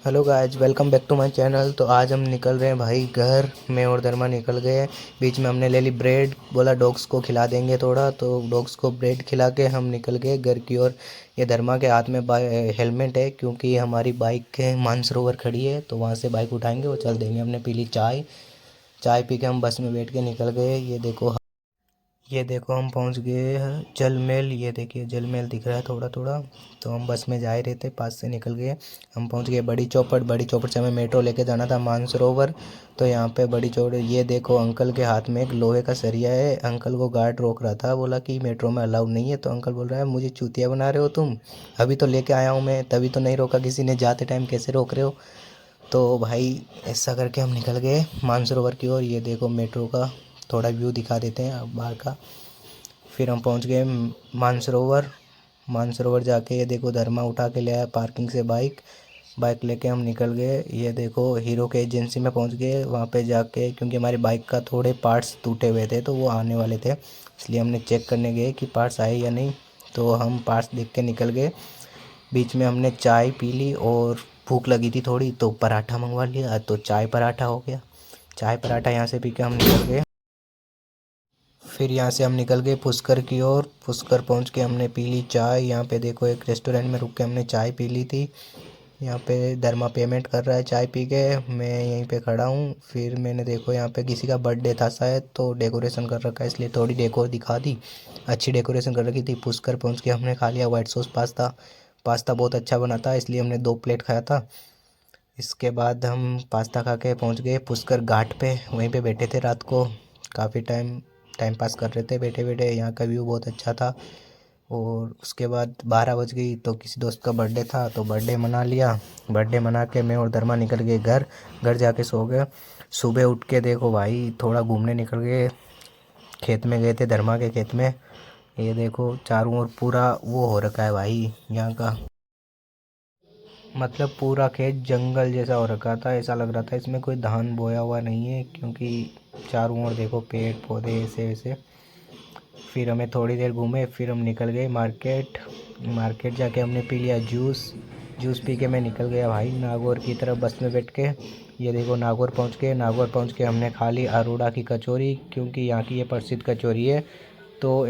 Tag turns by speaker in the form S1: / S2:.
S1: Hello guys, welcome back to my channel. तो आज हम निकल रहे हैं भाई घर में, और धर्मा निकल गए। बीच में हमने ले ली ब्रेड, बोला डॉग्स को खिला देंगे थोड़ा, तो डॉग्स को ब्रेड खिला के हम निकल गए घर की ओर। ये धर्मा के हाथ में हेलमेट है, क्योंकि हमारी बाइक मानसरोवर खड़ी है, तो वहाँ से बाइक उठाएंगे और चल देंगे। हमने पी ली चाय। चाय पी के हम बस में बैठ के निकल गए। ये देखो हम पहुंच गए हैं जल महल। ये देखिए जल महल दिख रहा है थोड़ा थोड़ा। तो हम बस में जा ही रहे थे, पास से निकल गए। हम पहुंच गए बड़ी चौपड़ से हमें मेट्रो लेके जाना था मानसरोवर। तो यहाँ पे बड़ी चौपड़, ये देखो अंकल के हाथ में एक लोहे का सरिया है। अंकल को गार्ड रोक रहा था, बोला कि मेट्रो में अलाउड नहीं है। तो अंकल बोल रहा है मुझे चूतिया बना रहे हो तुम, अभी तो लेके आया हूँ मैं, तभी तो नहीं रोका किसी ने, जाते टाइम कैसे रोक रहे हो। तो भाई ऐसा करके हम निकल गए मानसरोवर की ओर। ये देखो मेट्रो का थोड़ा व्यू दिखा देते हैं अब बाहर का। फिर हम पहुंच गए मानसरोवर। मानसरोवर जाके ये देखो धर्मा उठा के ले आया पार्किंग से बाइक। बाइक लेके हम निकल गए। ये देखो हीरो के एजेंसी में पहुंच गए। वहाँ पे जाके, क्योंकि हमारी बाइक का थोड़े पार्ट्स टूटे हुए थे, तो वो आने वाले थे, इसलिए हमने चेक करने गए कि पार्ट्स आए या नहीं। तो हम पार्ट्स देख के निकल गए। बीच में हमने चाय पी ली और भूख लगी थी थोड़ी, तो पराठा मंगवा लिया, तो चाय पराठा हो गया। चाय पराठा यहाँ से पी के हम निकल गए। फिर यहाँ से हम निकल गए पुष्कर की ओर। पुष्कर पहुँच के हमने पी ली चाय। यहाँ पे देखो एक रेस्टोरेंट में रुक के हमने चाय पी ली थी। यहाँ पे धर्मा पेमेंट कर रहा है चाय पी के, मैं यहीं पे खड़ा हूँ। फिर मैंने देखो यहाँ पे किसी का बर्थडे था शायद, तो डेकोरेशन कर रखा है, इसलिए थोड़ी डेकोर दिखा दी। अच्छी डेकोरेशन कर रखी थी। पुष्कर पहुँच के हमने खा लिया वाइट सॉस पास्ता। पास्ता बहुत अच्छा बना था, इसलिए हमने 2 प्लेट खाया था। इसके बाद हम पास्ता खा के पहुँच गए पुष्कर घाट पे, वहीं पे बैठे थे रात को। काफ़ी टाइम पास कर रहे थे बैठे बैठे। यहाँ का व्यू बहुत अच्छा था। और उसके बाद 12 बज गई, तो किसी दोस्त का बर्थडे था, तो बर्थडे मना लिया। बर्थडे मना के मैं और धर्मा निकल गए घर। घर जाके सो गए। सुबह उठ के देखो भाई थोड़ा घूमने निकल गए। खेत में गए थे, धर्मा के खेत में। ये देखो चारों ओर पूरा वो हो रखा है भाई यहाँ का, मतलब पूरा खेत जंगल जैसा हो रखा था। ऐसा लग रहा था इसमें कोई धान बोया हुआ नहीं है, क्योंकि चारों ओर देखो पेड़ पौधे ऐसे वैसे। फिर हमें थोड़ी देर घूमे, फिर हम निकल गए मार्केट। मार्केट जाके हमने पी लिया जूस। जूस पी के मैं निकल गया भाई नागौर की तरफ बस में बैठ के। ये देखो नागौर पहुंच गए। नागौर पहुंच के हमने खा ली अरोड़ा की कचौरी, क्योंकि यहाँ की ये प्रसिद्ध कचौरी है। तो